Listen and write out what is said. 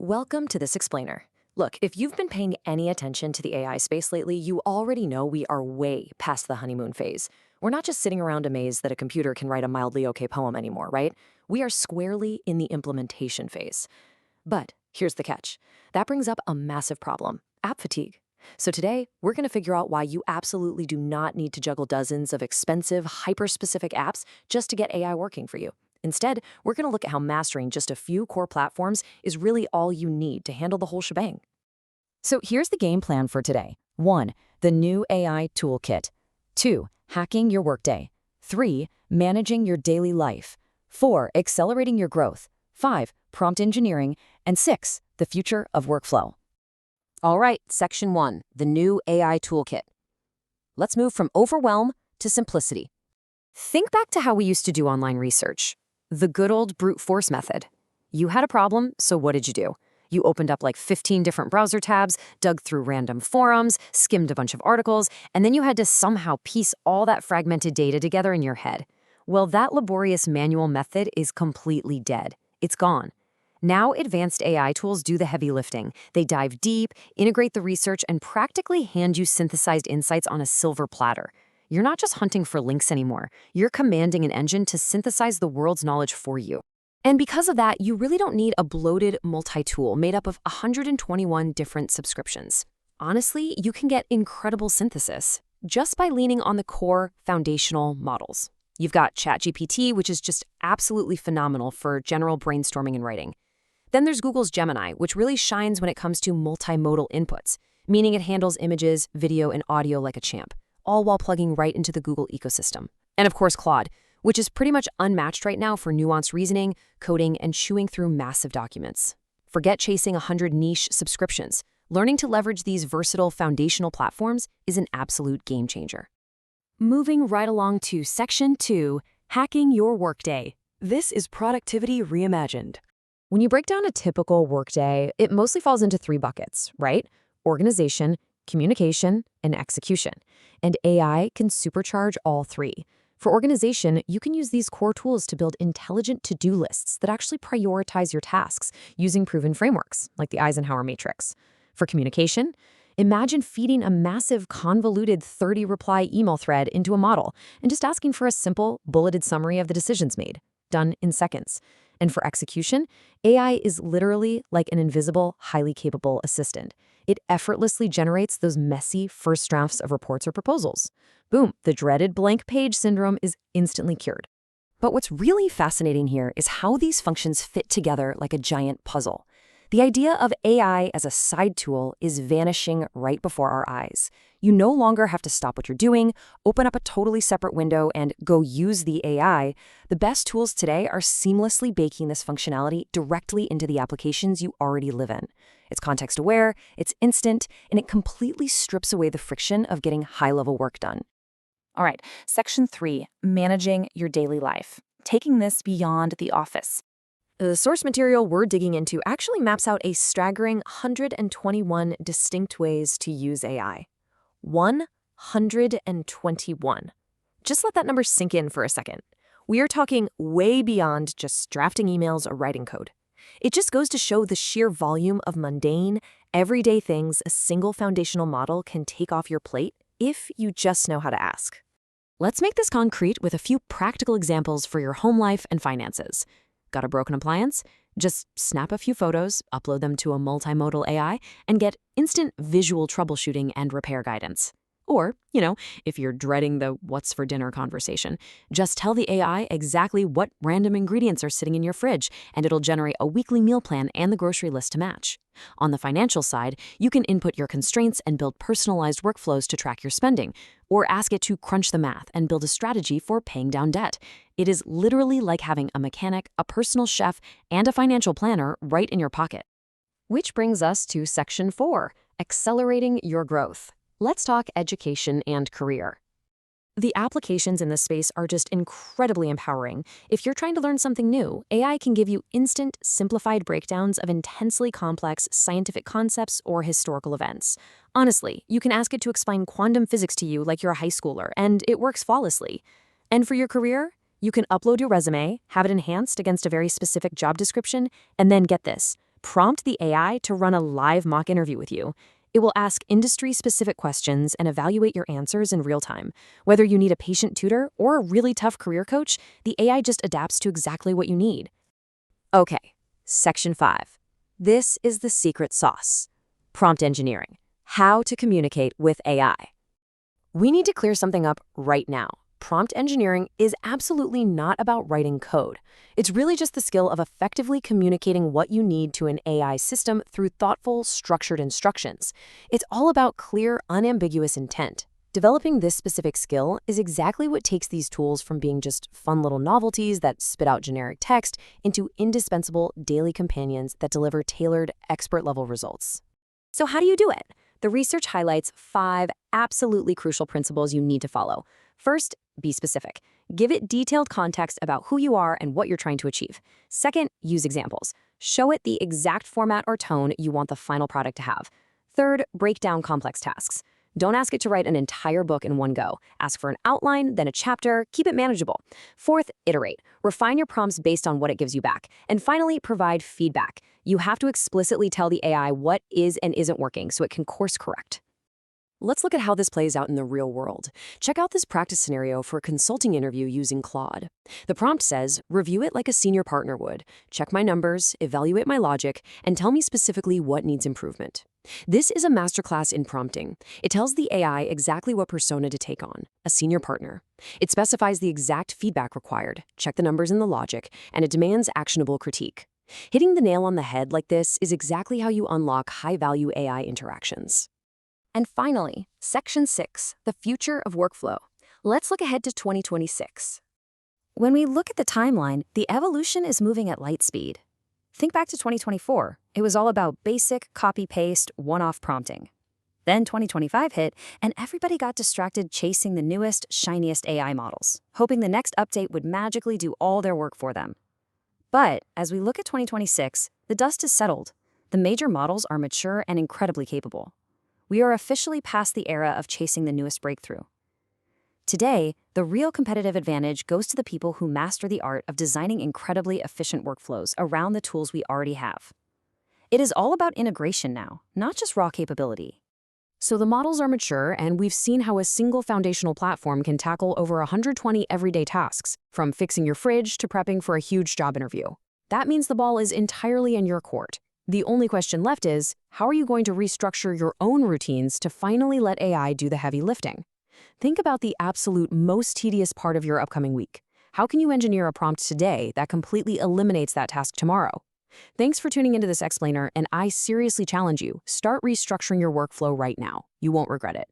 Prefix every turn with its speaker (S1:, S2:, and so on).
S1: Welcome to this explainer. Look, if you've been paying any attention to the AI space lately, you already know we are way past the honeymoon phase. We're not just sitting around amazed that a computer can write a mildly okay poem anymore, right? We are squarely in the implementation phase. But here's the catch. That brings up a massive problem, app fatigue. So today, we're going to figure out why you absolutely do not need to juggle dozens of expensive, hyper-specific apps just to get AI working for you. Instead, we're going to look at how mastering just a few core platforms is really all you need to handle the whole shebang. So here's the game plan for today. 1. The new AI Toolkit. 2. Hacking your Workday. 3. Managing your daily life. 4. Accelerating your growth. 5. Prompt engineering. And 6. The future of workflow.
S2: All right, Section 1, the new AI Toolkit. Let's move from overwhelm to simplicity.
S1: Think back to how we used to do online research. The good old brute force method. You had a problem, so what did you do? You opened up like 15 different browser tabs, dug through random forums, skimmed a bunch of articles, and then you had to somehow piece all that fragmented data together in your head. Well, that laborious manual method is completely dead. It's gone. Now advanced AI tools do the heavy lifting. They dive deep, integrate the research, and practically hand you synthesized insights on a silver platter. You're not just hunting for links anymore. You're commanding an engine to synthesize the world's knowledge for you. And because of that, you really don't need a bloated multi-tool made up of 121 different subscriptions. Honestly, you can get incredible synthesis just by leaning on the core foundational models. You've got ChatGPT, which is just absolutely phenomenal for general brainstorming and writing. Then there's Google's Gemini, which really shines when it comes to multimodal inputs, meaning it handles images, video, and audio like a champ, all while plugging right into the Google ecosystem. And of course, Claude, which is pretty much unmatched right now for nuanced reasoning, coding, and chewing through massive documents. Forget chasing 100 niche subscriptions. Learning to leverage these versatile foundational platforms is an absolute game changer. Moving right along to Section 2, Hacking Your Workday. This is Productivity Reimagined. When you break down a typical workday, it mostly falls into 3 buckets, right? Organization, communication, and execution. And AI can supercharge all 3. For organization, you can use these core tools to build intelligent to-do lists that actually prioritize your tasks using proven frameworks, like the Eisenhower Matrix. For communication, imagine feeding a massive convoluted 30-reply email thread into a model and just asking for a simple, bulleted summary of the decisions made, done in seconds. And for execution, AI is literally like an invisible, highly capable assistant. It effortlessly generates those messy first drafts of reports or proposals. Boom, the dreaded blank page syndrome is instantly cured. But what's really fascinating here is how these functions fit together like a giant puzzle. The idea of AI as a side tool is vanishing right before our eyes. You no longer have to stop what you're doing, open up a totally separate window, and go use the AI. The best tools today are seamlessly baking this functionality directly into the applications you already live in. It's context-aware, it's instant, and it completely strips away the friction of getting high-level work done.
S3: All right, Section 3, Managing Your Daily Life. Taking this beyond the office.
S1: The source material we're digging into actually maps out a staggering 121 distinct ways to use AI. 121. Just let that number sink in for a second. We are talking way beyond just drafting emails or writing code. It just goes to show the sheer volume of mundane, everyday things a single foundational model can take off your plate if you just know how to ask. Let's make this concrete with a few practical examples for your home life and finances. Got a broken appliance? Just snap a few photos, upload them to a multimodal AI, and get instant visual troubleshooting and repair guidance. Or, if you're dreading the what's for dinner conversation, just tell the AI exactly what random ingredients are sitting in your fridge, and it'll generate a weekly meal plan and the grocery list to match. On the financial side, you can input your constraints and build personalized workflows to track your spending, or ask it to crunch the math and build a strategy for paying down debt. It is literally like having a mechanic, a personal chef, and a financial planner right in your pocket. Which brings us to Section 4, Accelerating Your Growth. Let's talk education and career. The applications in this space are just incredibly empowering. If you're trying to learn something new, AI can give you instant, simplified breakdowns of intensely complex scientific concepts or historical events. Honestly, you can ask it to explain quantum physics to you like you're a high schooler, and it works flawlessly. And for your career, you can upload your resume, have it enhanced against a very specific job description, and then get this, Prompt the AI to run a live mock interview with you. It will ask industry-specific questions and evaluate your answers in real time. Whether you need a patient tutor or a really tough career coach, the AI just adapts to exactly what you need.
S2: Okay, Section 5. This is the secret sauce. Prompt engineering. How to communicate with AI. We need to clear something up right now. Prompt engineering is absolutely not about writing code. It's really just the skill of effectively communicating what you need to an AI system through thoughtful, structured instructions. It's all about clear, unambiguous intent. Developing this specific skill is exactly what takes these tools from being just fun little novelties that spit out generic text into indispensable daily companions that deliver tailored, expert-level results. So how do you do it? The research highlights 5 absolutely crucial principles you need to follow. First, be specific. Give it detailed context about who you are and what you're trying to achieve. Second, use examples. Show it the exact format or tone you want the final product to have. Third, break down complex tasks. Don't ask it to write an entire book in one go. Ask for an outline, then a chapter. Keep it manageable. Fourth, iterate. Refine your prompts based on what it gives you back. And finally, provide feedback. You have to explicitly tell the AI what is and isn't working so it can course correct.
S1: Let's look at how this plays out in the real world. Check out this practice scenario for a consulting interview using Claude. The prompt says, review it like a senior partner would. Check my numbers, evaluate my logic, and tell me specifically what needs improvement. This is a masterclass in prompting. It tells the AI exactly what persona to take on, a senior partner. It specifies the exact feedback required, check the numbers and the logic, and it demands actionable critique. Hitting the nail on the head like this is exactly how you unlock high-value AI interactions.
S2: And finally, Section 6, the future of workflow. Let's look ahead to 2026.
S3: When we look at the timeline, the evolution is moving at light speed. Think back to 2024. It was all about basic, copy-paste, one-off prompting. Then 2025 hit, and everybody got distracted chasing the newest, shiniest AI models, hoping the next update would magically do all their work for them. But as we look at 2026, the dust is settled. The major models are mature and incredibly capable. We are officially past the era of chasing the newest breakthrough. Today, the real competitive advantage goes to the people who master the art of designing incredibly efficient workflows around the tools we already have. It is all about integration now, not just raw capability.
S1: So the models are mature, and we've seen how a single foundational platform can tackle over 120 everyday tasks, from fixing your fridge to prepping for a huge job interview. That means the ball is entirely in your court. The only question left is, how are you going to restructure your own routines to finally let AI do the heavy lifting? Think about the absolute most tedious part of your upcoming week. How can you engineer a prompt today that completely eliminates that task tomorrow? Thanks for tuning into this explainer, and I seriously challenge you, start restructuring your workflow right now. You won't regret it.